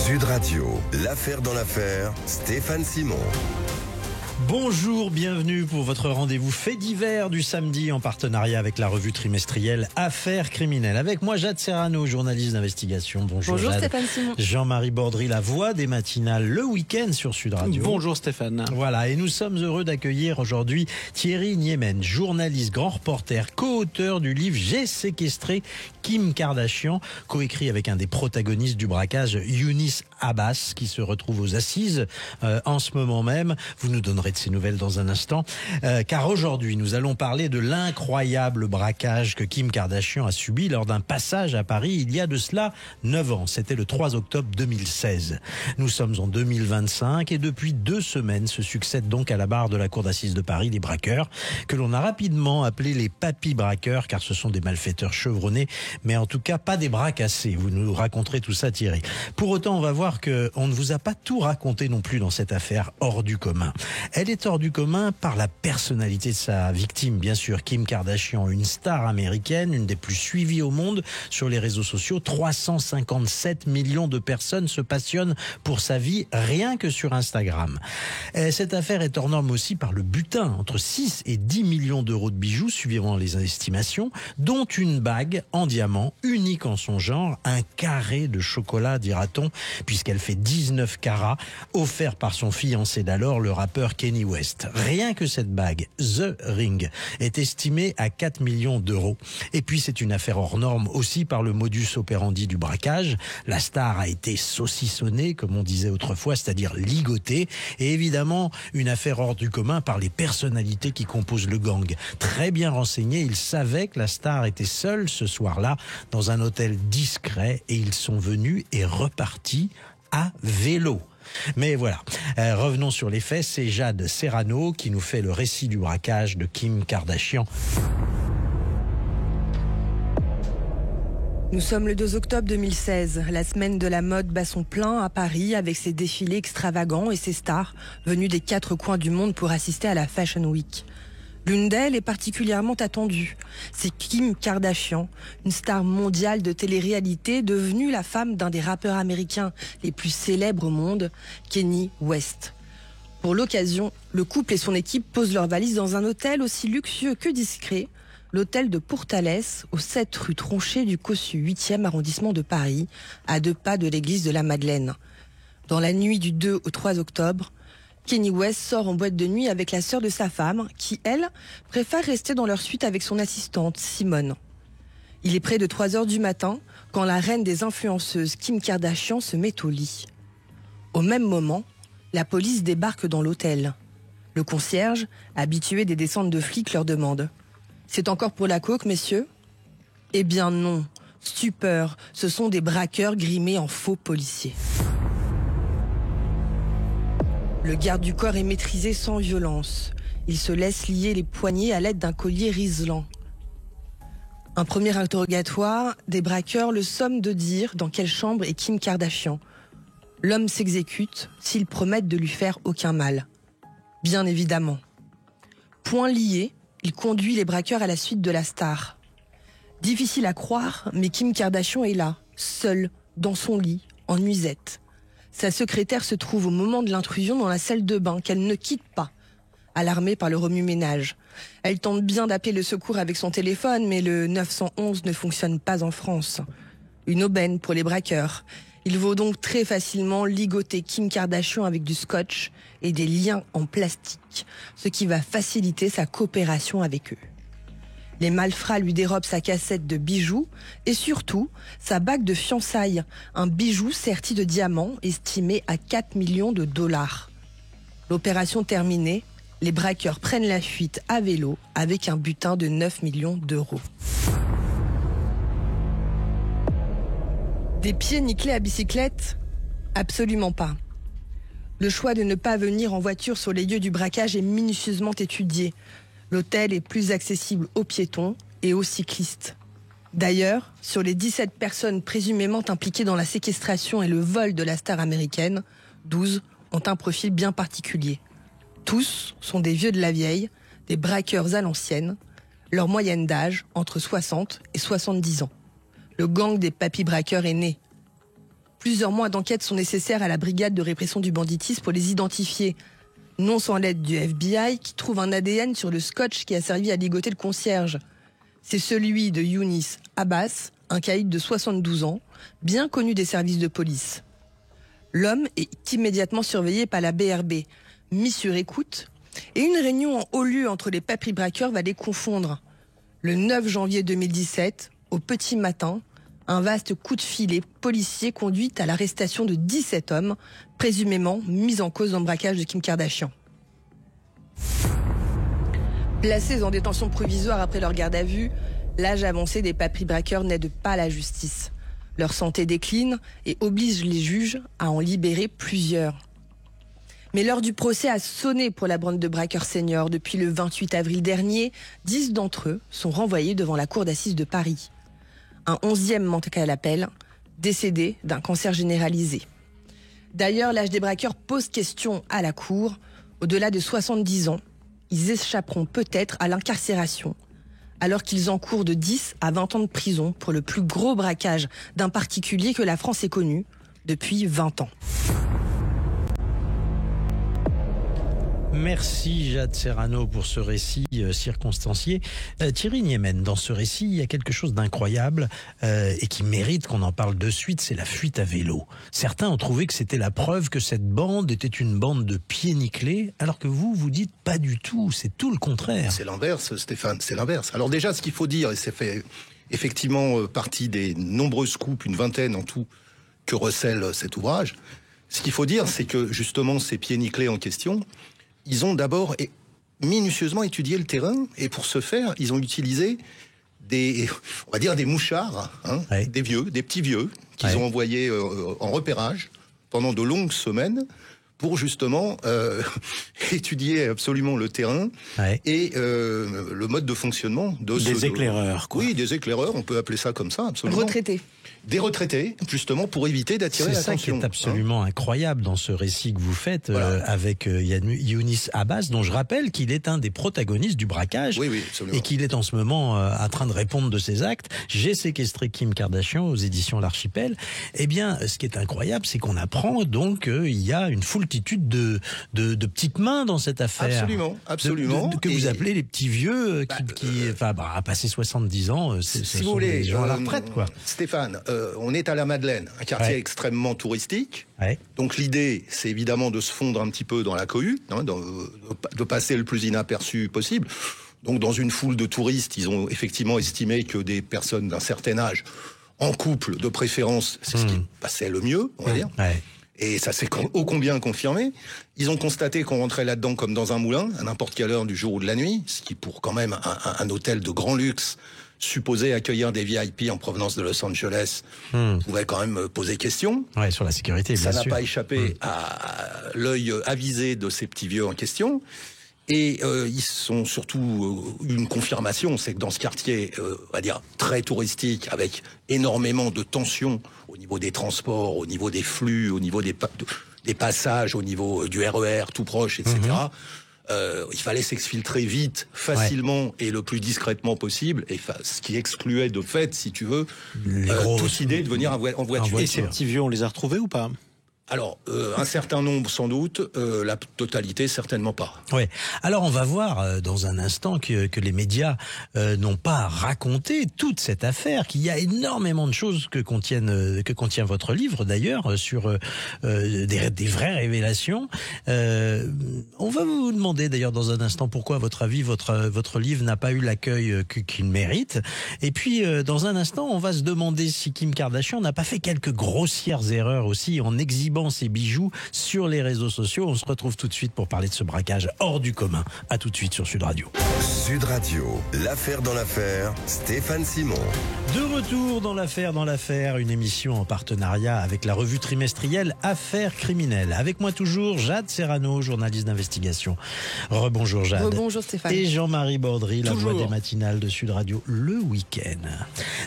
Sud Radio, l'affaire dans l'affaire, Stéphane Simon. Bonjour, bienvenue pour votre rendez-vous fait divers du samedi en partenariat avec la revue trimestrielle Affaires criminelles. Avec moi, Jade Serrano, journaliste d'investigation. Bonjour Jade. Stéphane Simon. Jean-Marie Bordry, la voix des matinales le week-end sur Sud Radio. Bonjour Stéphane. Voilà, et nous sommes heureux d'accueillir aujourd'hui Thierry Niemen, journaliste, grand reporter, co-auteur du livre J'ai séquestré Kim Kardashian, coécrit avec un des protagonistes du braquage, Younis Abbas, qui se retrouve aux assises en ce moment même. Vous nous donnerez de ces nouvelles dans un instant, car aujourd'hui nous allons parler de l'incroyable braquage que Kim Kardashian a subi lors d'un passage à Paris il y a de cela 9 ans. C'était le 3 octobre 2016. Nous sommes en 2025 et depuis 2 semaines se succèdent donc à la barre de la cour d'assises de Paris des braqueurs que l'on a rapidement appelés les papis braqueurs, car ce sont des malfaiteurs chevronnés, mais en tout cas pas des bras cassés. Vous nous raconterez tout ça, Thierry. Pour autant, on va voir que on ne vous a pas tout raconté non plus dans cette affaire hors du commun. Elle est hors du commun par la personnalité de sa victime, bien sûr. Kim Kardashian, une star américaine, une des plus suivies au monde sur les réseaux sociaux. 357 millions de personnes se passionnent pour sa vie rien que sur Instagram. Cette affaire est hors norme aussi par le butin, entre 6 et 10 millions d'euros de bijoux, suivant les estimations, dont une bague en diamant, unique en son genre, un carré de chocolat, dira-t-on, puisqu'elle fait 19 carats, offert par son fiancé d'alors, le rappeur Kanye West. Rien que cette bague, The Ring, est estimée à 4 millions d'euros. Et puis c'est une affaire hors norme aussi par le modus operandi du braquage. La star a été saucissonnée, comme on disait autrefois, c'est-à-dire ligotée. Et évidemment, une affaire hors du commun par les personnalités qui composent le gang. Très bien renseignés, ils savaient que la star était seule ce soir-là dans un hôtel discret et ils sont venus et repartis à vélo. Mais voilà, revenons sur les faits, c'est Jade Serrano qui nous fait le récit du braquage de Kim Kardashian. Nous sommes le 2 octobre 2016. La semaine de la mode bat son plein à Paris avec ses défilés extravagants et ses stars venues des 4 coins du monde pour assister à la Fashion Week. L'une d'elles est particulièrement attendue. C'est Kim Kardashian, une star mondiale de télé-réalité devenue la femme d'un des rappeurs américains les plus célèbres au monde, Kanye West. Pour l'occasion, le couple et son équipe posent leurs valises dans un hôtel aussi luxueux que discret, l'hôtel de Pourtalès, au 7 rue Tronchet du Cossu, 8e arrondissement de Paris, à 2 pas de l'église de la Madeleine. Dans la nuit du 2 au 3 octobre, Kanye West sort en boîte de nuit avec la sœur de sa femme, qui, elle, préfère rester dans leur suite avec son assistante, Simone. Il est près de 3 heures du matin quand la reine des influenceuses, Kim Kardashian, se met au lit. Au même moment, la police débarque dans l'hôtel. Le concierge, habitué des descentes de flics, leur demande « C'est encore pour la coke, messieurs ?» Eh bien non, stupeur, ce sont des braqueurs grimés en faux policiers. Le garde du corps est maîtrisé sans violence. Il se laisse lier les poignets à l'aide d'un collier riselant. Un premier interrogatoire, des braqueurs le somment de dire dans quelle chambre est Kim Kardashian. L'homme s'exécute s'ils promettent de lui faire aucun mal. Bien évidemment. Point lié, il conduit les braqueurs à la suite de la star. Difficile à croire, mais Kim Kardashian est là, seule, dans son lit, en nuisette. Sa secrétaire se trouve au moment de l'intrusion dans la salle de bain qu'elle ne quitte pas, alarmée par le remue-ménage. Elle tente bien d'appeler le secours avec son téléphone, mais le 911 ne fonctionne pas en France. Une aubaine pour les braqueurs. Il vaut donc très facilement ligoter Kim Kardashian avec du scotch et des liens en plastique, ce qui va faciliter sa coopération avec eux. Les malfrats lui dérobent sa cassette de bijoux et surtout sa bague de fiançailles, un bijou serti de diamants estimé à 4 millions de dollars. L'opération terminée, les braqueurs prennent la fuite à vélo avec un butin de 9 millions d'euros. Des pieds nickelés à bicyclette ? Absolument pas. Le choix de ne pas venir en voiture sur les lieux du braquage est minutieusement étudié. L'hôtel est plus accessible aux piétons et aux cyclistes. D'ailleurs, sur les 17 personnes présumément impliquées dans la séquestration et le vol de la star américaine, 12 ont un profil bien particulier. Tous sont des vieux de la vieille, des braqueurs à l'ancienne, leur moyenne d'âge entre 60 et 70 ans. Le gang des papis braqueurs est né. Plusieurs mois d'enquête sont nécessaires à la brigade de répression du banditisme pour les identifier. Non sans l'aide du FBI qui trouve un ADN sur le scotch qui a servi à ligoter le concierge. C'est celui de Younis Abbas, un caïd de 72 ans, bien connu des services de police. L'homme est immédiatement surveillé par la BRB, mis sur écoute, et une réunion en haut lieu entre les papy-braqueurs va les confondre. Le 9 janvier 2017, au petit matin, un vaste coup de filet policier conduit à l'arrestation de 17 hommes, présumément mis en cause dans le braquage de Kim Kardashian. Placés en détention provisoire après leur garde à vue, l'âge avancé des papy-braqueurs n'aide pas la justice. Leur santé décline et oblige les juges à en libérer plusieurs. Mais l'heure du procès a sonné pour la bande de braqueurs seniors. Depuis le 28 avril dernier, 10 d'entre eux sont renvoyés devant la cour d'assises de Paris. Un 11e manque à l'appel, décédé d'un cancer généralisé. D'ailleurs, l'âge des braqueurs pose question à la cour. Au-delà de 70 ans, ils échapperont peut-être à l'incarcération, alors qu'ils encourent de 10 à 20 ans de prison pour le plus gros braquage d'un particulier que la France ait connu depuis 20 ans. Merci Jade Serrano pour ce récit circonstancié. Thierry Niemen, dans ce récit, il y a quelque chose d'incroyable et qui mérite qu'on en parle de suite, c'est la fuite à vélo. Certains ont trouvé que c'était la preuve que cette bande était une bande de pieds nickelés, alors que vous dites pas du tout, c'est tout le contraire. C'est l'inverse, Stéphane, c'est l'inverse. Alors déjà, ce qu'il faut dire, et c'est fait effectivement partie des nombreuses coupes, une vingtaine en tout, que recèle cet ouvrage, ce qu'il faut dire, c'est que justement ces pieds nickelés en question, ils ont d'abord minutieusement étudié le terrain et pour ce faire, ils ont utilisé on va dire des mouchards, Ouais. des petits vieux, qu'ils ont envoyés en repérage pendant de longues semaines pour justement étudier absolument le terrain et le mode de fonctionnement de des éclaireurs, quoi. Oui, des éclaireurs, on peut appeler ça comme ça, absolument. Retraités. Des retraités, justement, pour éviter d'attirer l'attention. C'est ça qui est absolument incroyable dans ce récit que vous faites avec Younis Abbas, dont je rappelle qu'il est un des protagonistes du braquage et qu'il est en ce moment en train de répondre de ses actes. J'ai séquestré Kim Kardashian aux éditions L'Archipel. Eh bien, ce qui est incroyable, c'est qu'on apprend donc qu'il y a une foultitude de petites mains dans cette affaire. Absolument. Que vous appelez les petits vieux qui à passer 70 ans, ce sont des gens à la retraite, quoi. Stéphane, on est à la Madeleine, un quartier extrêmement touristique. Donc l'idée, c'est évidemment de se fondre un petit peu dans la cohue, de passer le plus inaperçu possible. Donc dans une foule de touristes, ils ont effectivement estimé que des personnes d'un certain âge, en couple de préférence, c'est ce qui passait le mieux, on va dire. Et ça s'est ô combien confirmé. Ils ont constaté qu'on rentrait là-dedans comme dans un moulin, à n'importe quelle heure du jour ou de la nuit, ce qui pour quand même un hôtel de grand luxe, supposé accueillir des VIP en provenance de Los Angeles, pouvait quand même poser question. Sur la sécurité, bien sûr. Ça n'a pas échappé à l'œil avisé de ces petits vieux en question. Et ils sont surtout une confirmation, c'est que dans ce quartier, on va dire, très touristique, avec énormément de tensions au niveau des transports, au niveau des flux, au niveau des passages, au niveau du RER tout proche, etc., il fallait s'exfiltrer vite, facilement et le plus discrètement possible, et ce qui excluait de fait, si tu veux, toute idée de venir en voiture. Et ces petits vieux, on les a retrouvés ou pas ? Alors, un certain nombre sans doute, la totalité certainement pas. Alors on va voir dans un instant que les médias n'ont pas raconté toute cette affaire, qu'il y a énormément de choses que contient votre livre d'ailleurs sur des vraies révélations. On va vous demander d'ailleurs dans un instant pourquoi à votre avis votre livre n'a pas eu l'accueil qu'il mérite. Et puis dans un instant on va se demander si Kim Kardashian n'a pas fait quelques grossières erreurs aussi en exhibant ses bijoux sur les réseaux sociaux. On se retrouve tout de suite pour parler de ce braquage hors du commun. À tout de suite sur Sud Radio. Sud Radio, l'affaire dans l'affaire, Stéphane Simon. De retour dans l'affaire, une émission en partenariat avec la revue trimestrielle Affaires criminelles. Avec moi toujours Jade Serrano, journaliste d'investigation. Rebonjour Jade. Rebonjour Stéphane. Et Jean-Marie Bordry, la voix des matinales de Sud Radio le week-end.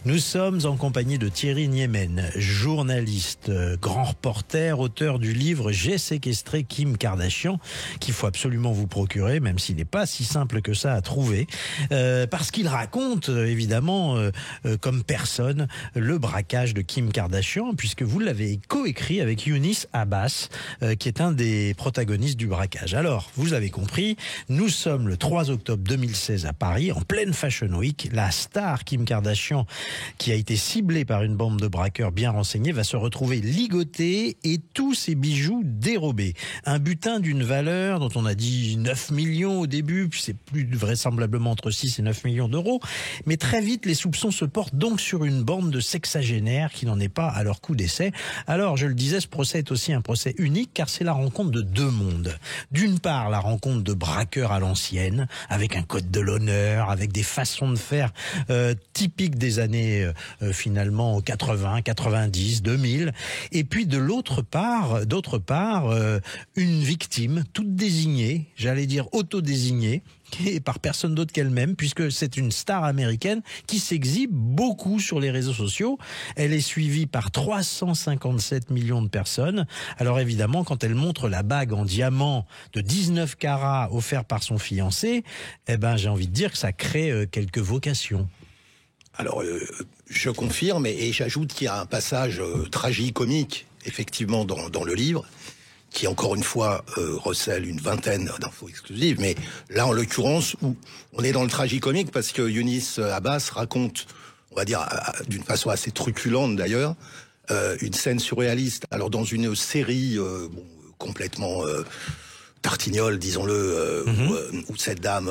Nous sommes en compagnie de Thierry Niemen, journaliste, grand reporter, auteur du livre J'ai séquestré Kim Kardashian, qu'il faut absolument vous procurer, même s'il n'est pas si simple que ça à trouver, parce qu'il raconte évidemment comme personne le braquage de Kim Kardashian, puisque vous l'avez coécrit avec Younis Abbas, qui est un des protagonistes du braquage. Alors, vous avez compris, nous sommes le 3 octobre 2016 à Paris, en pleine Fashion Week. La star Kim Kardashian, qui a été ciblée par une bande de braqueurs bien renseignés, va se retrouver ligotée et tous ses bijoux dérobés. Un butin d'une valeur dont on a dit 9 millions au début, puis c'est plus vraisemblablement entre 6 et 9 millions d'euros. Mais très vite, les soupçons se portent donc sur une bande de sexagénaires qui n'en est pas à leur coup d'essai. Alors, je le disais, ce procès est aussi un procès unique car c'est la rencontre de deux mondes. D'une part, la rencontre de braqueurs à l'ancienne, avec un code de l'honneur, avec des façons de faire typiques des années finalement 80, 90, 2000. Et puis d'autre part, une victime toute désignée, j'allais dire auto-désignée, et par personne d'autre qu'elle-même, puisque c'est une star américaine qui s'exhibe beaucoup sur les réseaux sociaux. Elle est suivie par 357 millions de personnes. Alors évidemment, quand elle montre la bague en diamant de 19 carats offerte par son fiancé, eh ben, j'ai envie de dire que ça crée quelques vocations. Alors, je confirme et j'ajoute qu'il y a un passage tragicomique, effectivement, dans le livre, qui encore une fois recèle une vingtaine d'infos exclusives, mais là en l'occurrence où on est dans le tragicomique parce que Younis Abbas raconte, on va dire d'une façon assez truculente d'ailleurs, une scène surréaliste. Alors dans une série complètement tartignole, disons-le, où cette dame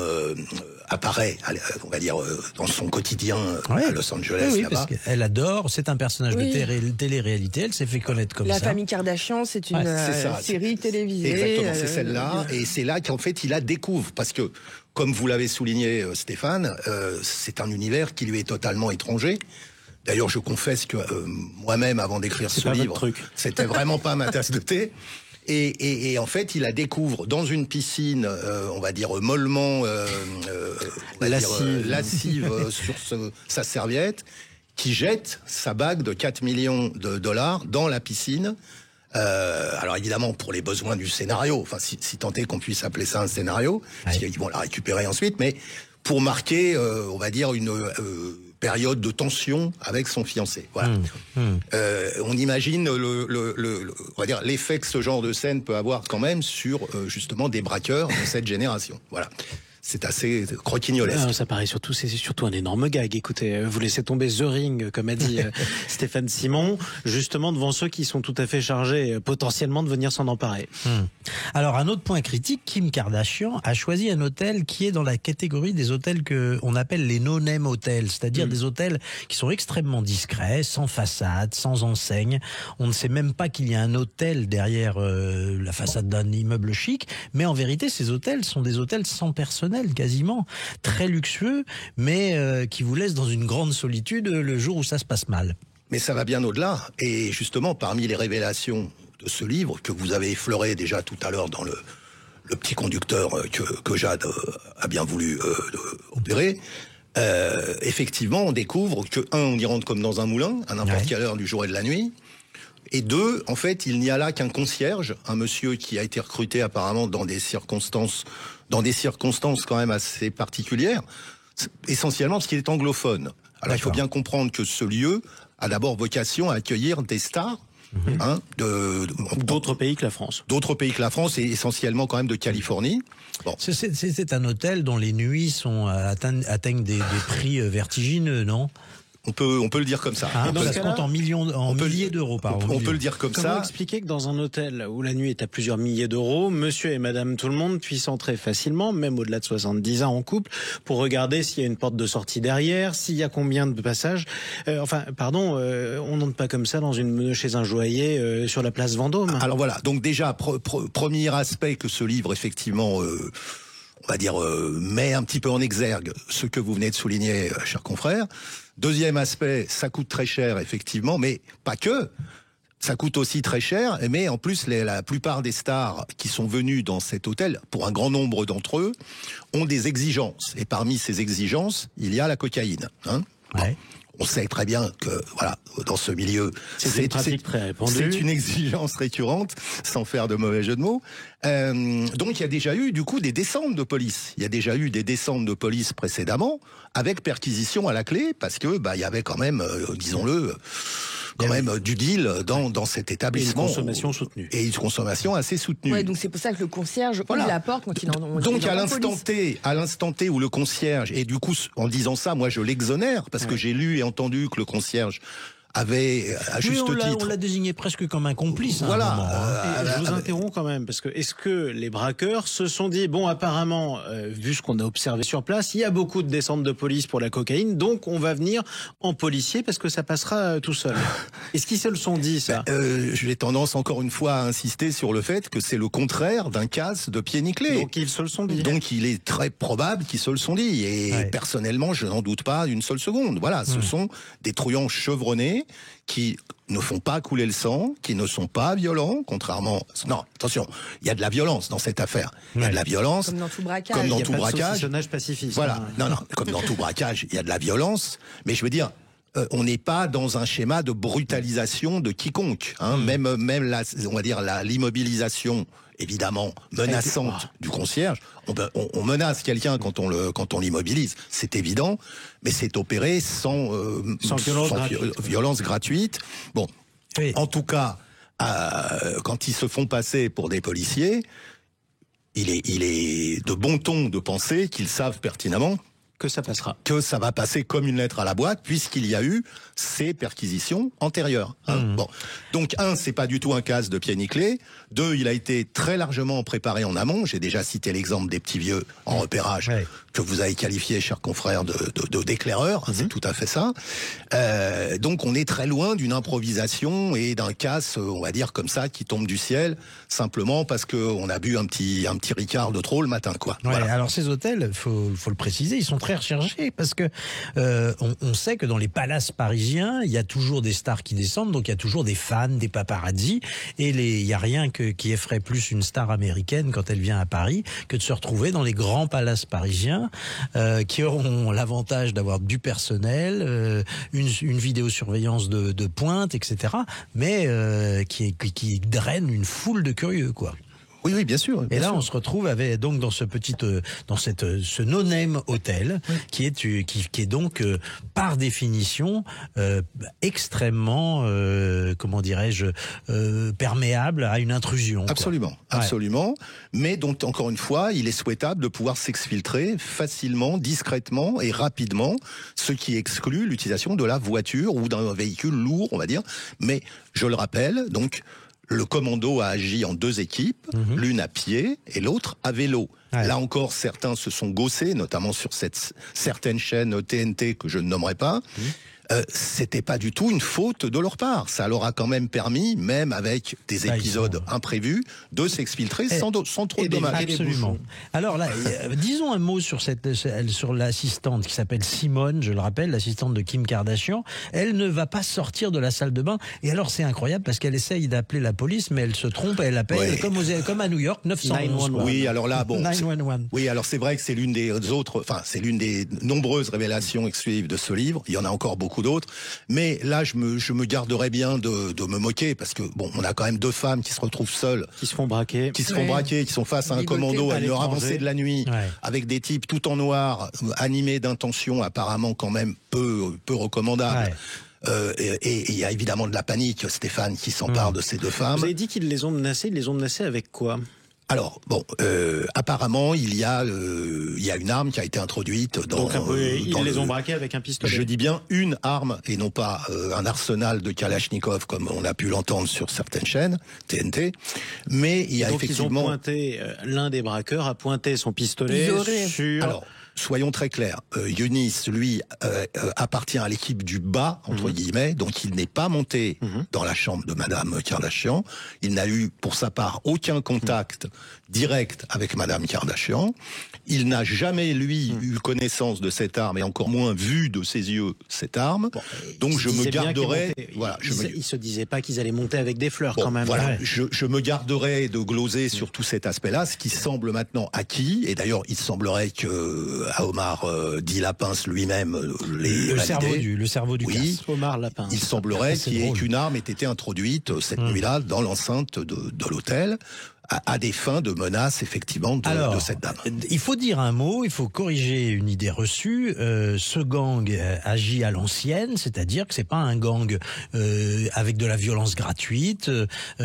apparaît, on va dire, dans son quotidien à Los Angeles. Oui, là-bas. parce qu'elle adore, c'est un personnage de télé-réalité, elle s'est fait connaître comme ça. La famille Kardashian, c'est une série télévisée. Exactement, c'est celle-là, et c'est là qu'en fait il la découvre, parce que, comme vous l'avez souligné Stéphane, c'est un univers qui lui est totalement étranger. D'ailleurs, je confesse que moi-même, avant d'écrire ce livre, c'était vraiment pas ma tasse de thé. Et en fait, il la découvre dans une piscine, on va dire mollement lascive sur sa serviette, qui jette sa bague de 4 millions de dollars dans la piscine. Alors évidemment, pour les besoins du scénario, enfin si tant est qu'on puisse appeler ça un scénario, parce qu'ils vont la récupérer ensuite, mais pour marquer, on va dire, une période de tension avec son fiancé. Voilà. On imagine on va dire l'effet que ce genre de scène peut avoir quand même sur justement des braqueurs de cette génération. Voilà. C'est assez croquignolesque. Ça paraît surtout, c'est surtout un énorme gag. Écoutez, vous laissez tomber The Ring, comme a dit Stéphane Simon, justement devant ceux qui sont tout à fait chargés potentiellement de venir s'en emparer. Alors, un autre point critique, Kim Kardashian a choisi un hôtel qui est dans la catégorie des hôtels qu'on appelle les no-name hotels, c'est-à-dire des hôtels qui sont extrêmement discrets, sans façade, sans enseigne. On ne sait même pas qu'il y a un hôtel derrière la façade d'un immeuble chic, mais en vérité, ces hôtels sont des hôtels sans personnel, quasiment, très luxueux, mais qui vous laissent dans une grande solitude le jour où ça se passe mal. Mais ça va bien au-delà. Et justement, parmi les révélations de ce livre, que vous avez effleuré déjà tout à l'heure dans le petit conducteur que Jade a bien voulu opérer, effectivement, on découvre que, on y rentre comme dans un moulin, à n'importe quelle heure du jour et de la nuit. Et deux, en fait, il n'y a là qu'un concierge, un monsieur qui a été recruté apparemment dans des circonstances quand même assez particulières, essentiellement parce qu'il est anglophone. Alors il faut bien comprendre que ce lieu a d'abord vocation à accueillir des stars, d'autres pays que la France. D'autres pays que la France, et essentiellement quand même de Californie. Bon. C'est un hôtel dont les nuits atteignent des prix vertigineux, non ? On peut le dire comme ça. Ça se compte en milliers d'euros par an. On peut le dire comme ça. Comment expliquer que dans un hôtel où la nuit est à plusieurs milliers d'euros, monsieur et madame tout le monde puissent entrer facilement, même au-delà de 70 ans en couple, pour regarder s'il y a une porte de sortie derrière, s'il y a combien de passages. On n'entre pas comme ça chez un joaillier sur la place Vendôme. Alors voilà, donc déjà, premier aspect que ce livre, effectivement, on va dire, met un petit peu en exergue ce que vous venez de souligner, chers confrères. Deuxième aspect, ça coûte très cher, effectivement, mais pas que. Ça coûte aussi très cher, mais en plus, la plupart des stars qui sont venues dans cet hôtel, pour un grand nombre d'entre eux, ont des exigences. Et parmi ces exigences, il y a la cocaïne. On sait très bien que, voilà, dans ce milieu, c'est une pratique très répandue. C'est une exigence récurrente, sans faire de mauvais jeu de mots. Donc, il y a déjà eu, du coup, des descentes de police. Il y a déjà eu des descentes de police précédemment, avec perquisition à la clé, parce que, il y avait quand même, disons-le, du deal dans cet établissement. Et une consommation soutenue. Et une consommation assez soutenue. Ouais, donc c'est pour ça que le concierge ouvre la porte quand il en Donc à l'instant T où le concierge, et du coup en disant ça, moi je l'exonère, parce que j'ai lu et entendu que le concierge avait, à juste titre... On l'a désigné presque comme un complice. Voilà. Je vous interromps quand même, parce que est-ce que les braqueurs se sont dit, bon, apparemment, vu ce qu'on a observé sur place, il y a beaucoup de descentes de police pour la cocaïne, donc on va venir en policier parce que ça passera tout seul. Est-ce qu'ils se le sont dit, ça? J'ai tendance encore une fois à insister sur le fait que c'est le contraire d'un casse de pied nickelé. Donc ils se le sont dit. Donc il est très probable qu'ils se le sont dit. Et personnellement, je n'en doute pas une seule seconde. Voilà, ce sont des truands chevronnés qui ne font pas couler le sang, qui ne sont pas violents, contrairement... Non, attention, il y a de la violence dans cette affaire. Il y a de la violence. Comme dans tout braquage. Il n'y a pas de saucissonnage pacifiste. Voilà, non, comme dans tout braquage, il y a de la violence. Mais je veux dire, on n'est pas dans un schéma de brutalisation de quiconque. Même on va dire l'immobilisation, évidemment, menaçante du concierge. On menace quelqu'un quand on l'immobilise, c'est évident, mais c'est opéré sans violence gratuite. Bon, en tout cas, quand ils se font passer pour des policiers, il est de bon ton de penser qu'ils savent pertinemment que ça passera. Que ça va passer comme une lettre à la boîte, puisqu'il y a eu ces perquisitions antérieures. Bon. Donc, c'est pas du tout un casse de pied nickelé. 2, il a été très largement préparé en amont. J'ai déjà cité l'exemple des petits vieux en repérage, que vous avez qualifié, chers confrères, d'éclaireurs. C'est tout à fait ça. Donc, on est très loin d'une improvisation et d'un casse, on va dire comme ça, qui tombe du ciel, simplement parce qu'on a bu un petit Ricard de trop le matin, quoi. Voilà. Alors, ces hôtels, faut le préciser, ils sont très recherchés parce que on sait que dans les palaces parisiens, il y a toujours des stars qui descendent, donc il y a toujours des fans, des paparazzis, et il y a rien qui effraie plus une star américaine quand elle vient à Paris que de se retrouver dans les grands palaces parisiens qui auront l'avantage d'avoir du personnel, une vidéosurveillance de pointe, etc., mais qui draine une foule de curieux, quoi. Oui, bien sûr. Et là, on se retrouve avec donc dans ce no-name hôtel qui est donc par définition extrêmement comment dirais-je perméable à une intrusion. Absolument, absolument. Mais donc encore une fois, il est souhaitable de pouvoir s'exfiltrer facilement, discrètement et rapidement, ce qui exclut l'utilisation de la voiture ou d'un véhicule lourd, on va dire. Mais je le rappelle, donc. Le commando a agi en 2 équipes, l'une à pied et l'autre à vélo. Là encore, certains se sont gaussés, notamment sur certaines chaînes TNT que je ne nommerai pas. C'était pas du tout une faute de leur part. Ça leur a quand même permis, même avec des épisodes imprévus, de s'exfiltrer sans trop de dommages. Absolument. Alors là, disons un mot sur l'assistante qui s'appelle Simone, je le rappelle, l'assistante de Kim Kardashian. Elle ne va pas sortir de la salle de bain. Et alors c'est incroyable parce qu'elle essaye d'appeler la police, mais elle se trompe, elle appelle comme à New York, 911. Oui, alors là, bon. 911. Oui, alors c'est vrai que c'est l'une des nombreuses révélations exclusives de ce livre. Il y en a encore beaucoup d'autres, mais là je me garderais bien de me moquer parce que bon, on a quand même 2 femmes qui se retrouvent seules, qui se font braquer, qui sont face à un commando à une heure avancée de la nuit, avec des types tout en noir, animés d'intentions apparemment quand même peu recommandables. Et il y a évidemment de la panique, Stéphane, qui s'empare de ces 2 femmes. Vous avez dit qu'ils les ont menacés. Ils les ont menacés avec quoi ? Alors, bon, apparemment, il y a une arme qui a été introduite dans... Donc, ils les ont braqués avec un pistolet. Je dis bien une arme, et non pas un arsenal de Kalachnikov, comme on a pu l'entendre sur certaines chaînes, TNT. Mais il y a donc effectivement... Ils ont pointé, l'un des braqueurs a pointé son pistolet sur... Alors, soyons très clairs, Younis, lui, appartient à l'équipe du bas, entre guillemets, donc il n'est pas monté dans la chambre de Madame Kardashian. Il n'a eu, pour sa part, aucun contact direct avec Madame Kardashian. Il n'a jamais, lui, eu connaissance de cette arme, et encore moins vu de ses yeux cette arme. Bon, donc je me garderai... Voilà, il se disait pas qu'ils allaient monter avec des fleurs, quand même. Voilà, je me garderai de gloser sur tout cet aspect-là, ce qui semble maintenant acquis, et d'ailleurs il semblerait que à Omar Di Lapins lui-même le cerveau du oui, casse. Omar Lapin. Il semblerait qu'une arme ait été introduite cette nuit-là dans l'enceinte de l'hôtel, à des fins de menace, effectivement, de cette dame. Il faut dire un mot, il faut corriger une idée reçue. Ce gang agit à l'ancienne, c'est-à-dire que c'est pas un gang avec de la violence gratuite.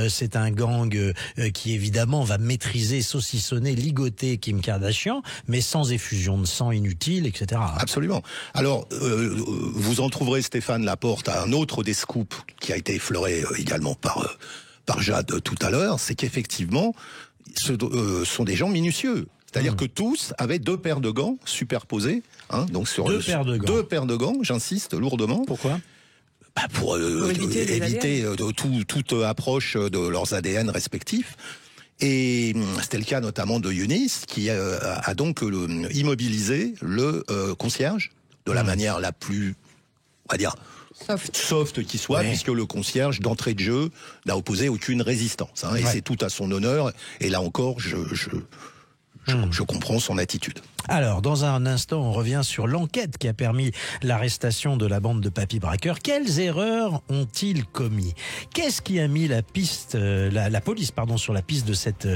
C'est un gang qui, évidemment, va maîtriser, saucissonner, ligoter Kim Kardashian, mais sans effusion de sang inutile, etc. Absolument. Alors, vous en trouverez, Stéphane, la porte à un autre des scoops qui a été effleuré également par Jade tout à l'heure, c'est qu'effectivement, ce sont des gens minutieux. C'est-à-dire que tous avaient 2 paires de gants superposés, hein, donc sur 2 paires de gants. 2 paires de gants, j'insiste lourdement. Pourquoi ? Pour éviter toute approche de leurs ADN respectifs. Et c'était le cas notamment de Younis, qui a donc immobilisé le concierge de la manière la plus, on va dire, soft qui soit, puisque le concierge, d'entrée de jeu, n'a opposé aucune résistance. Hein, et c'est tout à son honneur. Et là encore, je comprends son attitude. Alors, dans un instant, on revient sur l'enquête qui a permis l'arrestation de la bande de papy braqueurs. Quelles erreurs ont-ils commis? Qu'est-ce qui a mis la police sur la piste de cette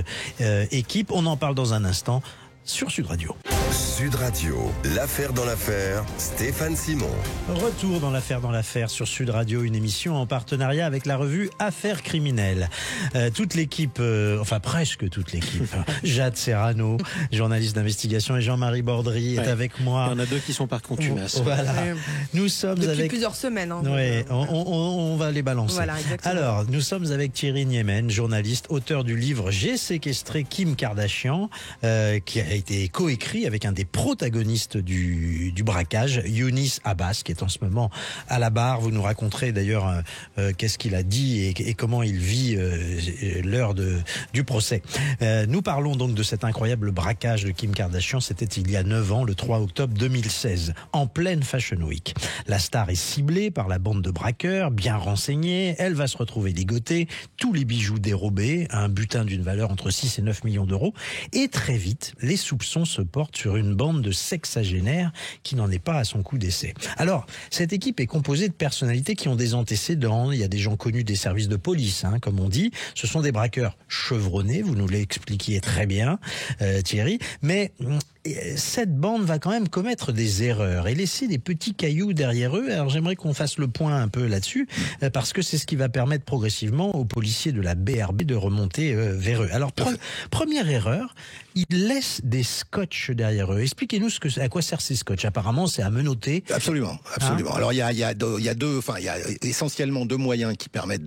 équipe? On en parle dans un instant sur Sud Radio. Sud Radio, l'affaire dans l'affaire, Stéphane Simon. Retour dans l'affaire sur Sud Radio, une émission en partenariat avec la revue Affaires criminelles. Toute l'équipe, enfin presque toute l'équipe, Jade Serrano, journaliste d'investigation, et Jean-Marie Bordry est avec moi. Il y en a 2 qui sont par contumace. Voilà. Nous sommes depuis plusieurs semaines. Hein, on va les balancer. Voilà, exactement. Alors, nous sommes avec Thierry Niemen, journaliste, auteur du livre J'ai séquestré Kim Kardashian, qui a été coécrit avec un des protagonistes du braquage, Younis Abbas, qui est en ce moment à la barre. Vous nous raconterez d'ailleurs qu'est-ce qu'il a dit et comment il vit l'heure du procès. Nous parlons donc de cet incroyable braquage de Kim Kardashian. C'était il y a 9 ans, le 3 octobre 2016, en pleine Fashion Week. La star est ciblée par la bande de braqueurs, bien renseignée. Elle va se retrouver ligotée, tous les bijoux dérobés, un butin d'une valeur entre 6 et 9 millions d'euros. Et très vite, les soupçons se portent sur une bande de sexagénaires qui n'en est pas à son coup d'essai. Alors, cette équipe est composée de personnalités qui ont des antécédents. Il y a des gens connus des services de police, hein, comme on dit. Ce sont des braqueurs chevronnés, vous nous l'expliquiez très bien, Thierry. Mais cette bande va quand même commettre des erreurs et laisser des petits cailloux derrière eux. Alors j'aimerais qu'on fasse le point un peu là-dessus, parce que c'est ce qui va permettre progressivement aux policiers de la BRB de remonter vers eux. Alors première erreur, ils laissent des scotch derrière eux. Expliquez-nous à quoi servent ces scotch. Apparemment, c'est à menotter. Absolument. Hein? Alors il y a essentiellement 2 moyens qui permettent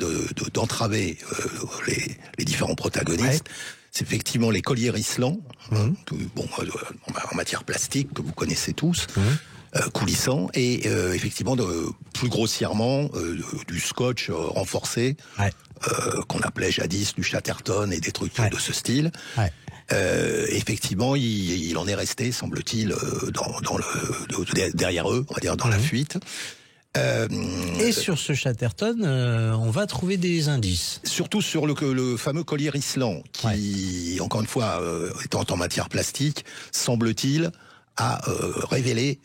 d'entraver les différents protagonistes. Ouais. C'est effectivement les colliers Rislan, en matière plastique, que vous connaissez tous, coulissant, et effectivement, plus grossièrement, du scotch renforcé, qu'on appelait jadis du Chatterton et des trucs de ce style. Ouais. Effectivement, il en est resté, semble-t-il, derrière eux, on va dire dans la fuite. Et sur ce Chatterton, on va trouver des indices. Surtout sur le fameux collier Rislan, qui, encore une fois, étant en matière plastique, semble-t-il, a révélé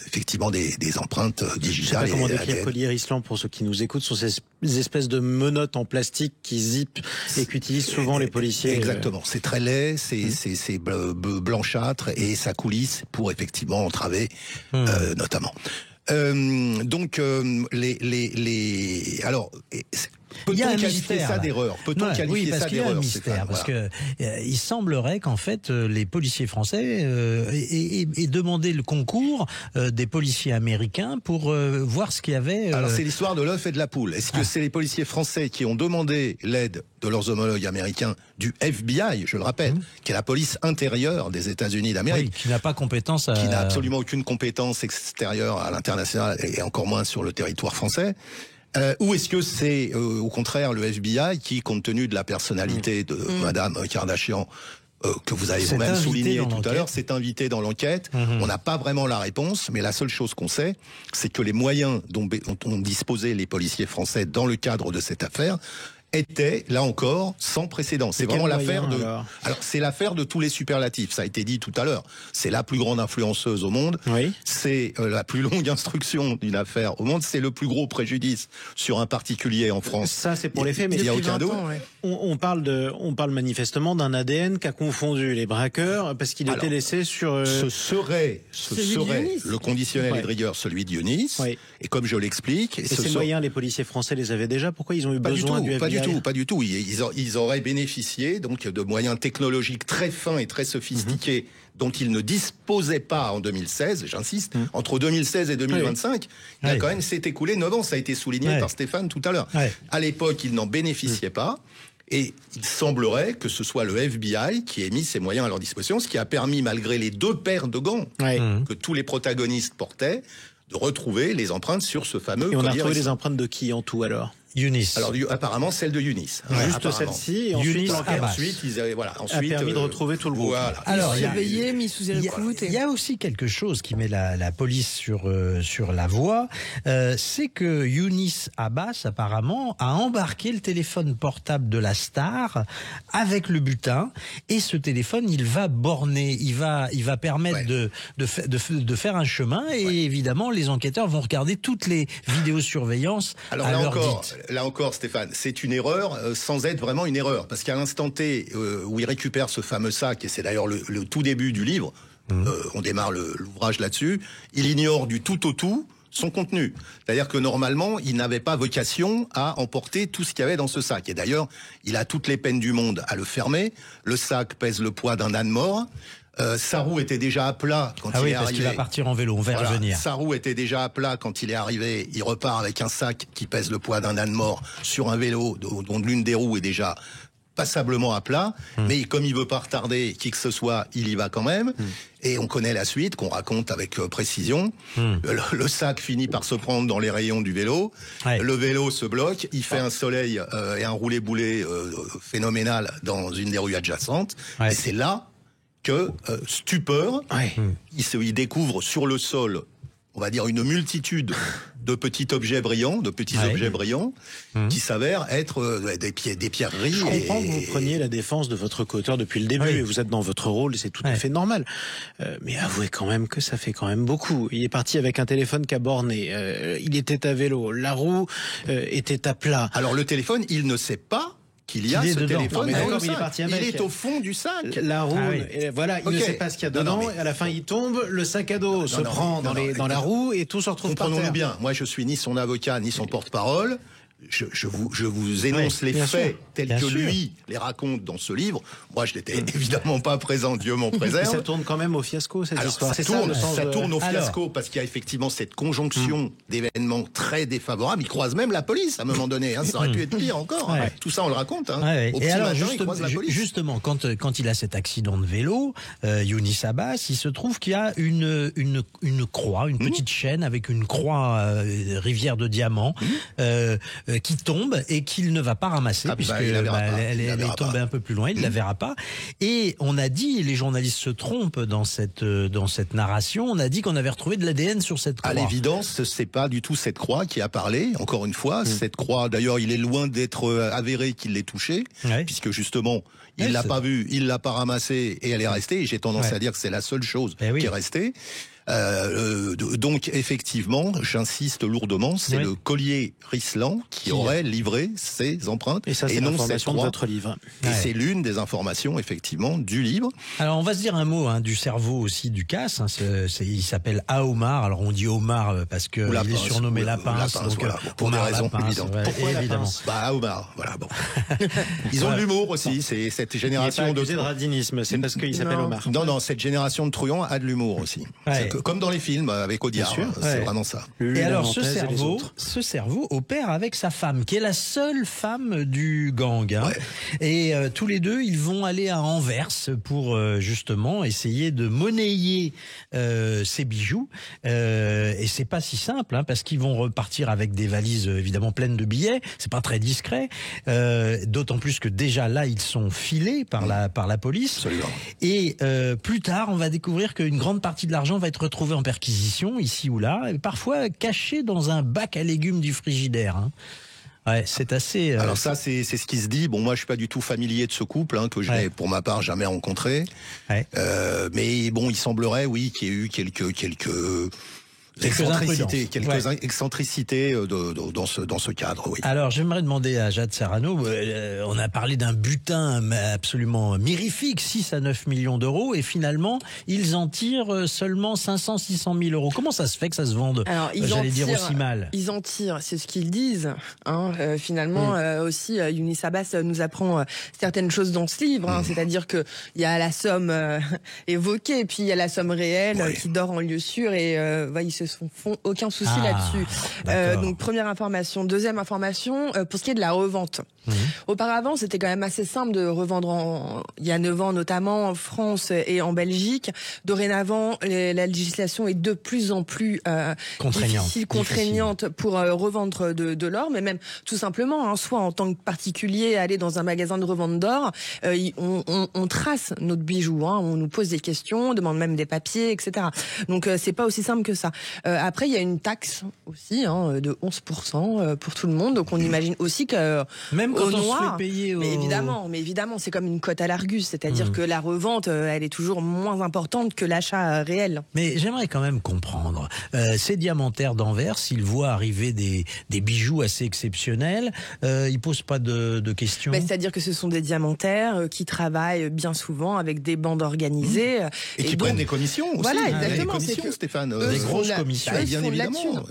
effectivement des empreintes digitales. Je sais pas comment décrire collier Rislan pour ceux qui nous écoutent. Ce sont ces espèces de menottes en plastique qui zippent et qu'utilisent souvent les policiers. Exactement. C'est très laid, c'est blanchâtre et ça coulisse pour effectivement entraver, notamment. Alors, peut-on qualifier ça d'erreur? Peut-on qualifier ça d'erreur? Oui, parce qu'il y a un mystère, parce que il semblerait qu'en fait les policiers français aient demandé le concours des policiers américains pour voir ce qu'il y avait. Alors c'est l'histoire de l'œuf et de la poule. Est-ce que c'est les policiers français qui ont demandé l'aide de leurs homologues américains du FBI, je le rappelle, qui est la police intérieure des États-Unis d'Amérique, qui n'a pas compétence qui n'a absolument aucune compétence extérieure à l'international et encore moins sur le territoire français? Ou est-ce que c'est au contraire le FBI qui, compte tenu de la personnalité de Madame Kardashian, que vous avez vous-même souligné tout à l'heure, s'est invité dans l'enquête? On n'a pas vraiment la réponse, mais la seule chose qu'on sait, c'est que les moyens dont ont disposé les policiers français dans le cadre de cette affaire était, là encore, sans précédent. C'est vraiment l'affaire de... Alors, c'est l'affaire de tous les superlatifs, ça a été dit tout à l'heure. C'est la plus grande influenceuse au monde, oui. C'est la plus longue instruction d'une affaire au monde, c'est le plus gros préjudice sur un particulier en France. Ça, c'est pour les faits, mais il n'y a aucun doute. On parle manifestement d'un ADN qu'a confondu les braqueurs parce qu'il était laissé sur... Ce serait le conditionnel de rigueur, celui de Younis, et comme je l'explique... Et ces moyens, les policiers français les avaient déjà? Pourquoi ils ont eu besoin du FBI? Pas du tout. Ils auraient bénéficié donc de moyens technologiques très fins et très sophistiqués dont ils ne disposaient pas en 2016, j'insiste, entre 2016 et 2025, il a quand même s'est écoulé 9 ans, ça a été souligné par Stéphane tout à l'heure. À l'époque, ils n'en bénéficiaient pas, et il semblerait que ce soit le FBI qui ait mis ces moyens à leur disposition, ce qui a permis, malgré les 2 paires de gants que tous les protagonistes portaient, de retrouver les empreintes sur ce fameux collier. Et on a retrouvé les empreintes de qui en tout alors? Younis. Alors apparemment celle de Younis. Juste celle-ci. Et ensuite, ensuite a permis de retrouver tout le groupe. Voilà. Alors surveillé, mis sous écoute. Il y a aussi quelque chose qui met la police sur la voie, c'est que Younis Abbas apparemment a embarqué le téléphone portable de la star avec le butin, et ce téléphone il va borner, il va permettre de faire un chemin, et évidemment les enquêteurs vont regarder toutes les vidéosurveillances. Alors là encore, Stéphane, c'est une erreur sans être vraiment une erreur. Parce qu'à l'instant T où il récupère ce fameux sac, et c'est d'ailleurs le tout début du livre, on démarre l'ouvrage là-dessus, il ignore du tout au tout son contenu. C'est-à-dire que normalement, il n'avait pas vocation à emporter tout ce qu'il y avait dans ce sac. Et d'ailleurs, il a toutes les peines du monde à le fermer. Le sac pèse le poids d'un âne mort. Sa roue était déjà à plat quand il est arrivé. Parce qu'il va partir en vélo, on va revenir. Sa roue était déjà à plat quand il est arrivé. Il repart avec un sac qui pèse le poids d'un âne mort sur un vélo dont l'une des roues est déjà passablement à plat. Mais comme il veut pas retarder qui que ce soit, il y va quand même. Et on connaît la suite qu'on raconte avec précision. Le sac finit par se prendre dans les rayons du vélo. Le vélo se bloque. Il fait un soleil et un roulé-boulé phénoménal dans une des rues adjacentes. Et c'est là que, stupeur, il découvre sur le sol, on va dire, une multitude de petits objets brillants, qui s'avèrent être des pierreries. Je comprends que vous preniez la défense de votre co-auteur depuis le début, et vous êtes dans votre rôle, et c'est tout à fait normal. Mais avouez quand même que ça fait quand même beaucoup. Il est parti avec un téléphone qui a borné, il était à vélo, la roue était à plat. Alors le téléphone, il ne sait pas qu'il y a ce téléphone. Il est au fond du sac. La roue, voilà, il ne sait pas ce qu'il y a dedans. Et à la fin, il tombe, le sac à dos se prend dans la roue, et tout se retrouve par terre. Comprenons-nous bien. Moi, je suis ni son avocat, ni son porte-parole. Je vous énonce les faits tels que lui les raconte dans ce livre. Moi, je n'étais évidemment pas présent, Dieu m'en préserve. Mais ça tourne quand même au fiasco, cette histoire. Ça tourne au fiasco parce qu'il y a effectivement cette conjonction d'événements très défavorables. Il croise même la police à un moment donné. Ça aurait pu être pire encore. Tout ça, on le raconte. Au et alors, matin, il croise la police. Justement, quand il a cet accident de vélo, Younis Abbas, il se trouve qu'il y a une croix, une petite chaîne avec une croix rivière de diamants qui tombe et qu'il ne va pas ramasser, puisque elle est tombée un peu plus loin, il ne la verra pas. Et on a dit, les journalistes se trompent dans cette narration, on a dit qu'on avait retrouvé de l'ADN sur cette croix. À l'évidence, c'est pas du tout cette croix qui a parlé, encore une fois. Cette croix, d'ailleurs, il est loin d'être avéré qu'il l'ait touchée, puisque justement, il l'a pas vue, il l'a pas ramassée et elle est restée. Et j'ai tendance à dire que c'est la seule chose qui est restée. Donc effectivement, j'insiste lourdement, c'est le collier Rislan qui aurait livré ces empreintes, et ça, c'est l'information de votre livre. Et c'est l'une des informations effectivement du livre. Alors on va se dire un mot du cerveau aussi du casse. Il s'appelle Aomar. Alors on dit Omar parce que il est surnommé Lapince. Pour des raisons évidentes. Pourquoi évidemment Aomar, voilà. Bon. Ils ont de l'humour aussi. C'est cette génération de radinisme. C'est parce qu'il s'appelle Omar. Non, cette génération de truands a de l'humour aussi. Comme dans les films avec Audiard, c'est vraiment ça. Et alors ce cerveau opère avec sa femme, qui est la seule femme du gang. Et tous les deux, ils vont aller à Anvers pour justement essayer de monnayer ces bijoux. Et c'est pas si simple, parce qu'ils vont repartir avec des valises évidemment pleines de billets. C'est pas très discret, d'autant plus que déjà là ils sont filés par la police. Absolument. Et plus tard, on va découvrir qu'une grande partie de l'argent va être retrouvée en perquisition, ici ou là, et parfois caché dans un bac à légumes du frigidaire. Ouais, c'est assez. Alors ça, c'est ce qui se dit. Bon, moi, je suis pas du tout familier de ce couple que je n'ai, pour ma part, jamais rencontré. Ouais. Mais bon, il semblerait, oui, qu'il y ait eu quelques excentricités dans ce cadre, oui. Alors, j'aimerais demander à Jade Serrano, on a parlé d'un butin absolument mirifique, 6 à 9 millions d'euros, et finalement, ils en tirent seulement 500-600 000 euros. Comment ça se fait que ça se vende, j'allais dire, aussi mal? Ils en tirent, c'est ce qu'ils disent. Finalement, aussi, Younis Abbas nous apprend certaines choses dans ce livre, c'est-à-dire que il y a la somme évoquée, et puis il y a la somme réelle qui dort en lieu sûr, et ils se font aucun souci là-dessus. Donc première information. Deuxième information, pour ce qui est de la revente. Auparavant, c'était quand même assez simple de revendre il y a 9 ans, notamment en France et en Belgique. Dorénavant, la législation est de plus en plus contraignante pour revendre de l'or, mais même tout simplement, soit en tant que particulier, aller dans un magasin de revente d'or, on trace notre bijou, on nous pose des questions, on demande même des papiers, etc. Donc c'est pas aussi simple que ça. Après, il y a une taxe aussi de 11% pour tout le monde, donc on imagine aussi que même quand on se fait payer mais évidemment, c'est comme une cote à l'Argus, c'est-à-dire que la revente, elle est toujours moins importante que l'achat réel. Mais j'aimerais quand même comprendre, ces diamantaires d'Anvers, s'ils voient arriver des bijoux assez exceptionnels, ils posent pas de questions. C'est-à-dire que ce sont des diamantaires qui travaillent bien souvent avec des bandes organisées. Et qui prennent des commissions aussi. Voilà, exactement. Des commissions, Stéphane. Des grosses commissions.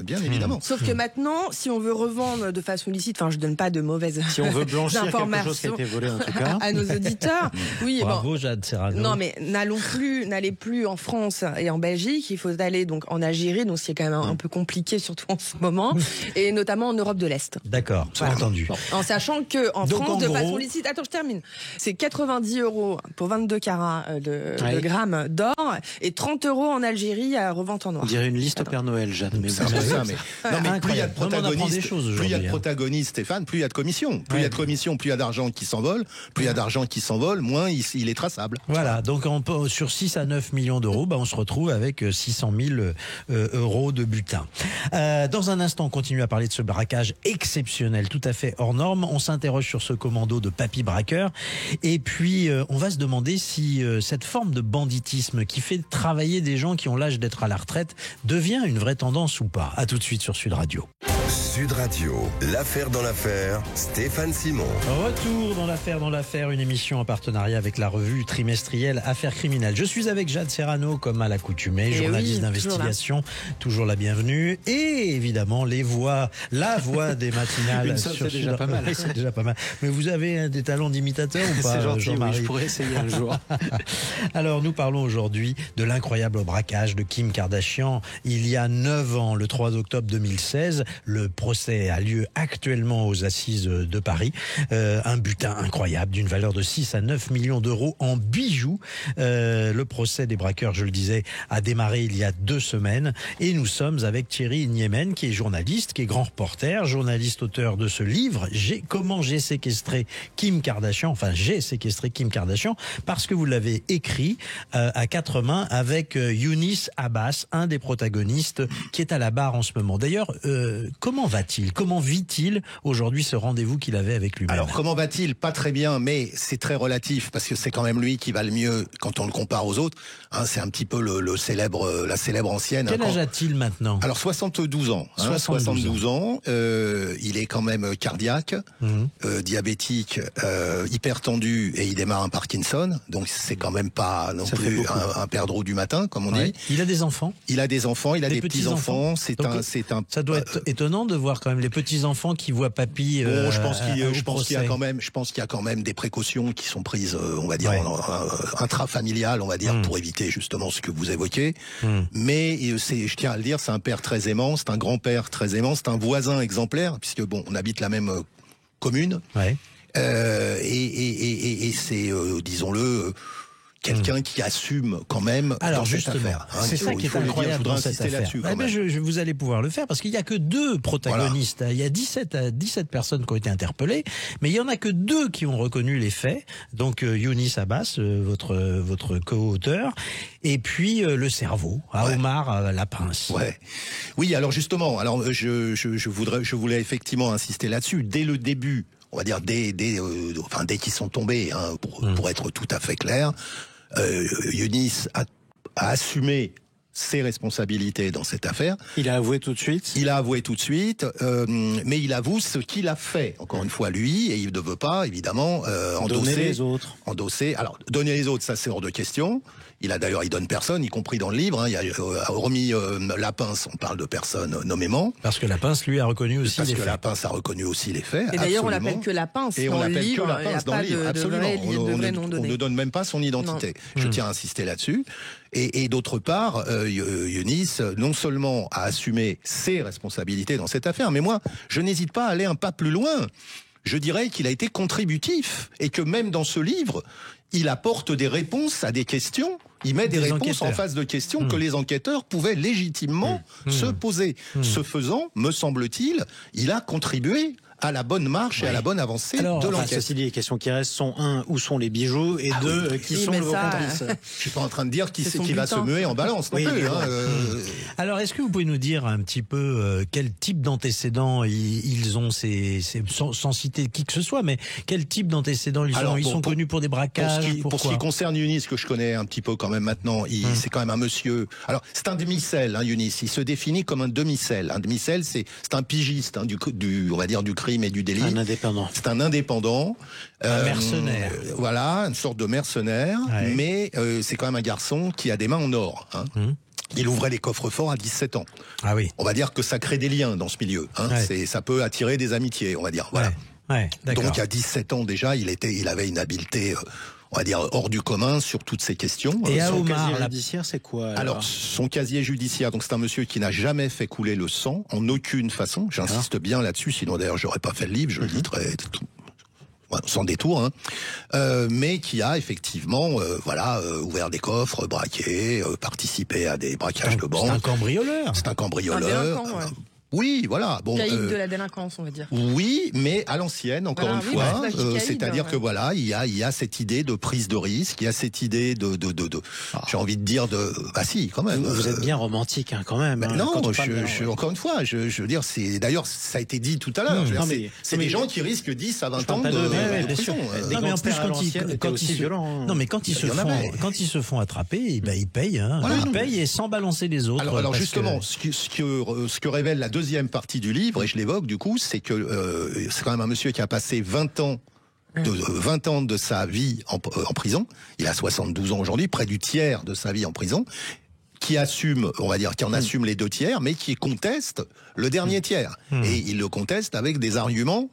Bien évidemment. Sauf que maintenant, si on veut revendre de façon licite, je donne pas de mauvaises si on veut blanchir quelque chose qui a été volé, en tout cas, à nos auditeurs. Oui, bravo, Jade Serrano. Non, mais n'allez plus en France et en Belgique. Il faut aller donc en Algérie, donc ce qui est quand même un peu compliqué, surtout en ce moment, et notamment en Europe de l'Est. D'accord, entendu. En sachant que en France, de façon licite, attends, je termine. C'est 90 € pour 22 carats de grammes d'or et 30 € en Algérie à revente en noir. On dirait une liste au Père Noël, Jade. Mais plus il y a de protagonistes, Stéphane, plus il y a de commissions. Plus il y a de commissions, plus il y a d'argent qui s'envole. Plus il y a d'argent qui s'envole, moins il est traçable. Voilà, donc sur 6 à 9 millions d'euros, on se retrouve avec 600 000 euros de butin. Dans un instant, on continue à parler de ce braquage exceptionnel, tout à fait hors norme. On s'interroge sur ce commando de papy braqueur. Et puis, on va se demander si cette forme de banditisme qui fait travailler des gens qui ont l'âge d'être à la retraite devient une vraie tendance ou pas. À tout de suite sur Sud Radio. Sud Radio, l'affaire dans l'affaire, Stéphane Simon. Retour dans l'affaire, une émission en partenariat avec la revue trimestrielle Affaires criminelles. Je suis avec Jade Serrano, comme à l'accoutumée, journaliste d'investigation, toujours la bienvenue, et évidemment la voix des matinales. C'est déjà pas mal. C'est déjà pas mal. Mais vous avez des talents d'imitateur ou pas, C'est gentil, Jean-Marie? Je pourrais essayer un jour. Alors, nous parlons aujourd'hui de l'incroyable braquage de Kim Kardashian il y a 9 ans, le 3 octobre 2016. Le procès a lieu actuellement aux assises de Paris. Un butin incroyable d'une valeur de 6 à 9 millions d'euros en bijoux. Le procès des braqueurs, je le disais, a démarré il y a 2 semaines. Et nous sommes avec Thierry Niemen, qui est journaliste, qui est grand reporter, journaliste auteur de ce livre, Comment j'ai séquestré Kim Kardashian. Enfin, j'ai séquestré Kim Kardashian, parce que vous l'avez écrit à 4 mains avec Younis Abbas, un des protagonistes qui est à la barre en ce moment. D'ailleurs, comment va-t-il? Comment vit-il aujourd'hui ce rendez-vous qu'il avait avec lui-même? Alors, comment va-t-il? Pas très bien, mais c'est très relatif, parce que c'est quand même lui qui va le mieux quand on le compare aux autres. C'est un petit peu la célèbre ancienne. Quel âge a-t-il maintenant? Alors, 72 ans. 72 ans. Il est quand même cardiaque, diabétique, hypertendu, et il démarre un Parkinson. Donc, c'est quand même pas non plus un perdreau du matin, comme on dit. Il a des enfants? Il a des enfants, il a des petits-enfants. Ça doit être étonnant de voir quand même les petits-enfants qui voient papy. Je pense qu'il y a quand même des précautions qui sont prises, on va dire, intrafamiliales, on va dire, pour éviter justement ce que vous évoquez. Mais je tiens à le dire, c'est un père très aimant, c'est un grand-père très aimant, c'est un voisin exemplaire, puisque on habite la même commune. Et c'est, disons-le, quelqu'un qui assume quand même. Alors dans cette justement, affaire, hein, c'est ça qui est incroyable dans cette affaire. Vous allez pouvoir le faire parce qu'il n'y a que 2 protagonistes. Voilà. Il y a 17 personnes qui ont été interpellées, mais il y en a que 2 qui ont reconnu les faits. Donc Younis Abbas, votre co-auteur, et puis le cerveau, Omar Lapince. Ouais. Oui, alors justement, je voulais effectivement insister là-dessus dès le début. On va dire dès qu'ils sont tombés, hein, pour être tout à fait clair. Younis a assumé ses responsabilités dans cette affaire. Il a avoué tout de suite. Mais il avoue ce qu'il a fait. Encore une fois, lui, et il ne veut pas, évidemment, donner les autres. Alors, donner les autres, ça c'est hors de question. Il donne personne, y compris dans le livre. Hein, hormis Lapince, on parle de personne nommément. Parce que Lapince, lui, a reconnu aussi les faits. Parce que Lapince a reconnu aussi les faits. Et d'ailleurs, on l'appelle que Lapince dans le livre. Il n'y a pas de vrai nom donné. On ne donne même pas son identité. Je tiens à insister là-dessus. Et d'autre part, Younis, non seulement a assumé ses responsabilités dans cette affaire, mais moi, je n'hésite pas à aller un pas plus loin. Je dirais qu'il a été contributif et que même dans ce livre, il apporte des réponses à des questions. Il met des réponses en face de questions que les enquêteurs pouvaient légitimement se poser. Ce faisant, me semble-t-il, il a contribué à la bonne marche et à la bonne avancée de l'enquête. Ceci dit, les questions qui restent sont 1, où sont les bijoux, et 2, qui sont le complice. Je suis pas en train de dire qui va se muer en balance non plus. Alors, est-ce que vous pouvez nous dire un petit peu quel type d'antécédents ils ont, sans citer qui que ce soit, mais quel type d'antécédents ils ont? Ils sont connus pour des braquages. Pour ce qui concerne Younis, que je connais un petit peu quand même maintenant, c'est quand même un monsieur. Alors, c'est un demi-sel, Younis. Il se définit comme un demi-sel. Un demi-sel, c'est un pigiste on va dire du crime et du délit. Un indépendant. C'est un indépendant. Un mercenaire. Voilà, une sorte de mercenaire. Ouais. Mais c'est quand même un garçon qui a des mains en or. Hein. Il ouvrait les coffres-forts à 17 ans. Ah oui. On va dire que ça crée des liens dans ce milieu. Hein. Ça peut attirer des amitiés, on va dire. Voilà. Ouais, donc à 17 ans déjà, il avait une habileté, on va dire, hors du commun sur toutes ces questions. Et son casier judiciaire, c'est quoi alors son casier judiciaire, donc c'est un monsieur qui n'a jamais fait couler le sang, en aucune façon. J'insiste bien là-dessus, sinon d'ailleurs j'aurais pas fait le livre, je le literais sans détour, hein. Mais qui a effectivement, ouvert des coffres, braqué, participé à des braquages de banque. C'est un cambrioleur. C'est un cambrioleur. Oui, voilà. Bon, caïd de la délinquance, on va dire. Oui, mais à l'ancienne, encore une fois. C'est-à-dire que voilà, il y a cette idée de prise de risque, il y a cette idée j'ai envie de dire si, quand même. Vous êtes bien romantique, hein, quand même. Non, encore une fois, je veux dire, d'ailleurs, ça a été dit tout à l'heure. C'est des gens qui risquent 10 à 20 ans de prison. Non, mais en plus, quand ils se font attraper, ils payent, hein. Ils payent et sans balancer les autres. Alors justement, ce que révèle la deuxième partie du livre, et je l'évoque du coup, c'est que c'est quand même un monsieur qui a passé 20 ans de sa vie en prison. Il a 72 ans aujourd'hui, près du tiers de sa vie en prison, qui assume, on va dire, qui en assume les 2 tiers, mais qui conteste le dernier tiers. Et il le conteste avec des arguments,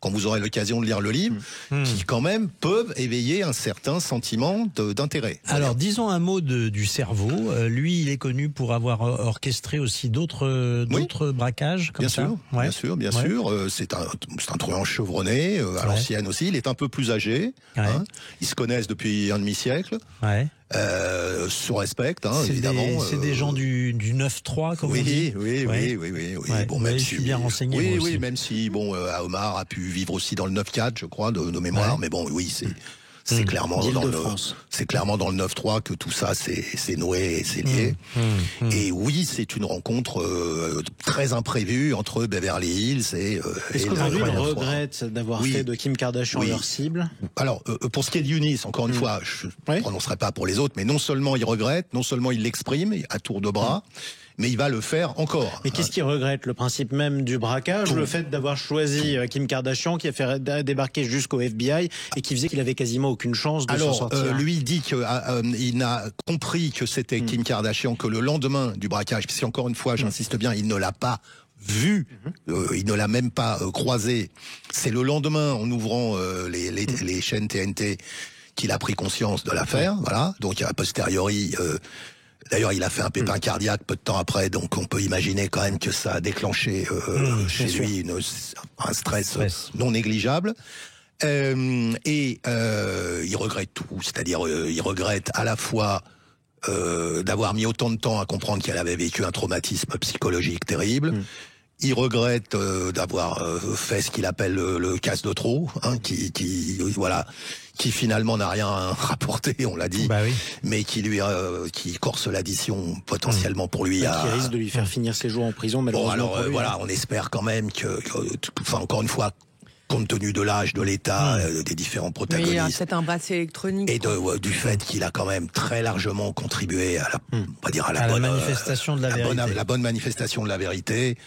quand vous aurez l'occasion de lire le livre, qui quand même peuvent éveiller un certain sentiment d'intérêt. Alors disons un mot du cerveau. Lui, il est connu pour avoir orchestré aussi d'autres braquages comme ça. Bien sûr. C'est un truand chevronné, à l'ancienne aussi. Il est un peu plus âgé. Hein. Ils se connaissent depuis un demi-siècle. Se respectent, évidemment. C'est des gens du 9-3, comme on dit. Oui. Bon, même si bien renseigné. Oui, même si Omar a pu vivre aussi dans le 9-4, je crois, de mémoire. Mais bon, oui, c'est clairement dans le 9-3 que tout ça c'est noué et c'est lié. Et oui, c'est une rencontre très imprévue entre Beverly Hills et Est-ce qu'aujourd'hui il regrette d'avoir fait de Kim Kardashian leur cible? Alors, pour ce qui est de Younis, encore une fois, je ne prononcerai pas pour les autres, mais non seulement il regrette, non seulement il l'exprime à tour de bras, mais il va le faire encore. Mais qu'est-ce qu'il regrette? Le principe même du braquage, le fait d'avoir choisi Kim Kardashian, qui a fait débarquer jusqu'au FBI et qui faisait qu'il avait quasiment aucune chance de s'en sortir. Lui, il dit qu'il n'a compris que c'était Kim Kardashian que le lendemain du braquage, puisque encore une fois, j'insiste bien, il ne l'a pas vu, il ne l'a même pas croisé. C'est le lendemain, en ouvrant les chaînes TNT, qu'il a pris conscience de l'affaire. Voilà. Donc, a posteriori... D'ailleurs, il a fait un pépin cardiaque peu de temps après, donc on peut imaginer quand même que ça a déclenché chez lui un stress non négligeable. Il regrette tout, c'est-à-dire il regrette à la fois d'avoir mis autant de temps à comprendre qu'elle avait vécu un traumatisme psychologique terrible. Il regrette d'avoir fait ce qu'il appelle le casse de trop, hein, qui finalement n'a rien rapporté, on l'a dit, mais qui corse l'addition potentiellement pour lui. Qui risque de lui faire finir ses jours en prison, malheureusement. Bon, alors on espère quand même enfin encore une fois, compte tenu de l'âge, de l'état, des différents protagonistes. Mais il y a peut-être un bracelet électronique. Et du fait qu'il a quand même très largement contribué à la bonne manifestation de la vérité. La bonne manifestation de la vérité.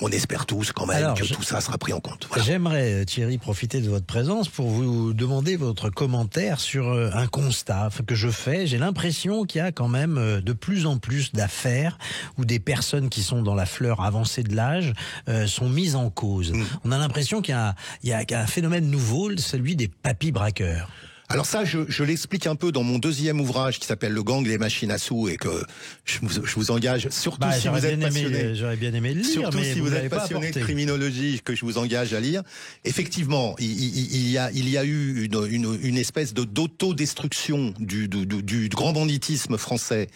On espère tous quand même que tout ça sera pris en compte. Voilà. J'aimerais, Thierry, profiter de votre présence pour vous demander votre commentaire sur un constat que je fais. J'ai l'impression qu'il y a quand même de plus en plus d'affaires où des personnes qui sont dans la fleur avancée de l'âge sont mises en cause. On a l'impression qu'il y a un phénomène nouveau, celui des papis braqueurs. Alors ça, je l'explique un peu dans mon deuxième ouvrage qui s'appelle Le gang des machines à sous et que je vous engage, surtout si vous êtes passionné. J'aurais bien aimé le lire, surtout mais si vous êtes passionné de criminologie, que je vous engage à lire. Effectivement, il y a eu une espèce d'autodestruction du grand banditisme français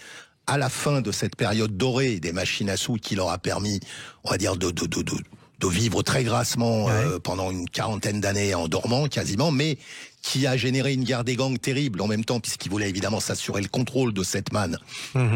à la fin de cette période dorée des machines à sous qui leur a permis, on va dire, de vivre très grassement pendant une quarantaine d'années en dormant quasiment, mais qui a généré une guerre des gangs terrible en même temps, puisqu'ils voulaient évidemment s'assurer le contrôle de cette manne.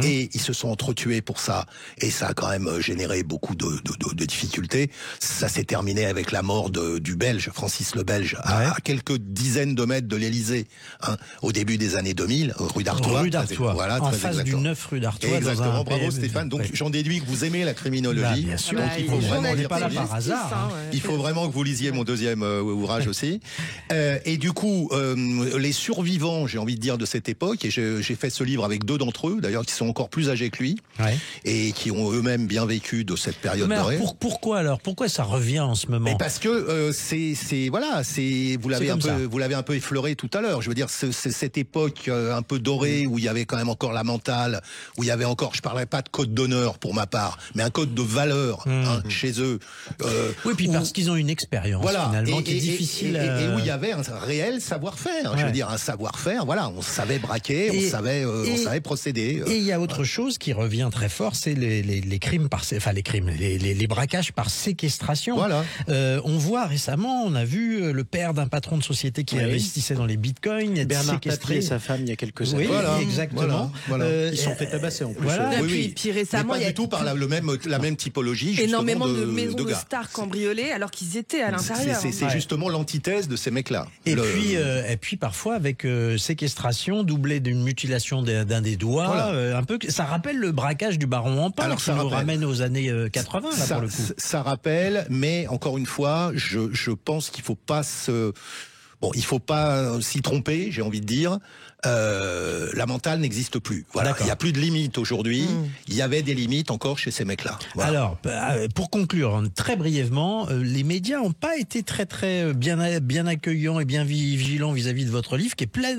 Et ils se sont entretués pour ça. Et ça a quand même généré beaucoup de difficultés. Ça s'est terminé avec la mort du Belge, Francis le Belge, à quelques dizaines de mètres de l'Élysée, hein, au début des années 2000, rue d'Artois. Rue d'Artois, voilà, en très face exactement. du 9 rue d'Artois. Exactement, bravo Stéphane. Donc j'en déduis que vous aimez la criminologie. Bien sûr, donc il faut vraiment on n'est lire pas là ce par livre. hasard. Il faut vraiment que vous lisiez mon deuxième ouvrage aussi. Et du coup, les survivants, j'ai envie de dire, de cette époque, et j'ai fait ce livre avec 2 d'entre eux, d'ailleurs, qui sont encore plus âgés que lui, et qui ont eux-mêmes bien vécu de cette période dorée. Pourquoi ça revient en ce moment? Et parce que vous l'avez un peu effleuré tout à l'heure. Je veux dire, c'est cette époque un peu dorée où il y avait quand même encore la mentale, où il y avait encore, je parlerai pas de code d'honneur pour ma part, mais un code de valeur chez eux. Oui, puis parce qu'ils ont une expérience finalement qui est difficile. Et où il y avait un réel savoir-faire. Je veux dire, un savoir-faire, voilà, on savait braquer, on savait procéder. Et il y a autre chose qui revient très fort, c'est les crimes les braquages par séquestration. Voilà. On voit récemment, on a vu le père d'un patron de société qui investissait dans les bitcoins, Bernard Tapie et sa femme il y a quelques années. Oui, exactement. Ils sont fait tabasser en plus. Puis récemment, il y a pas du tout par la même typologie. Énormément de maisons de stars cambriolées alors qu'ils étaient à l'intérieur. C'est justement l'antithèse de ces mecs-là. Et puis parfois avec séquestration doublée d'une mutilation d'un des doigts, un peu. Ça rappelle le braquage du baron Empire. Alors ça nous ramène aux années 80 là pour le coup. Ça rappelle, mais encore une fois, je pense qu'il faut pas il faut pas s'y tromper, j'ai envie de dire. La mentale n'existe plus. Voilà, il n'y a plus de limites aujourd'hui. Il y avait des limites encore chez ces mecs-là. Voilà. Alors, pour conclure, très brièvement, les médias n'ont pas été très bien accueillants et bien vigilants vis-à-vis de votre livre, qui est plein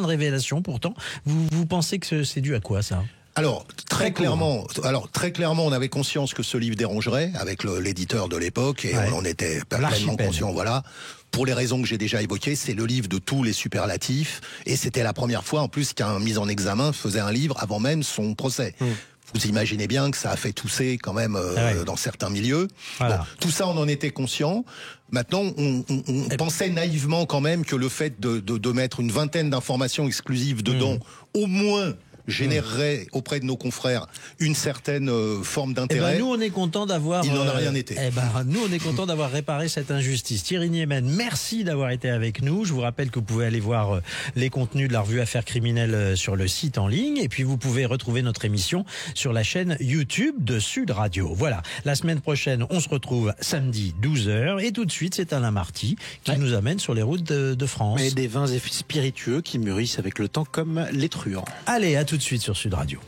de révélations. Pourtant, vous pensez que c'est dû à quoi ça ? Alors très clairement, on avait conscience que ce livre dérangerait avec l'éditeur de l'époque et on en était pleinement conscient. Voilà. Pour les raisons que j'ai déjà évoquées, c'est le livre de tous les superlatifs et c'était la première fois en plus qu'un mis en examen faisait un livre avant même son procès. Vous imaginez bien que ça a fait tousser quand même dans certains milieux. Voilà. Bon, tout ça, on en était conscient. Maintenant, on pensait naïvement quand même que le fait de mettre une vingtaine d'informations exclusives dedans, au moins générerait auprès de nos confrères une certaine forme d'intérêt. Nous, on est content d'avoir. Il n'en a rien été. Nous, on est content d'avoir réparé cette injustice. Thierry Niemen, merci d'avoir été avec nous. Je vous rappelle que vous pouvez aller voir les contenus de la revue Affaires criminelles sur le site en ligne, et puis vous pouvez retrouver notre émission sur la chaîne YouTube de Sud Radio. Voilà. La semaine prochaine, on se retrouve samedi 12h, et tout de suite, c'est Alain Marty qui nous amène sur les routes de France. Et des vins spiritueux qui mûrissent avec le temps comme les truands. Allez, à tout de suite sur Sud Radio.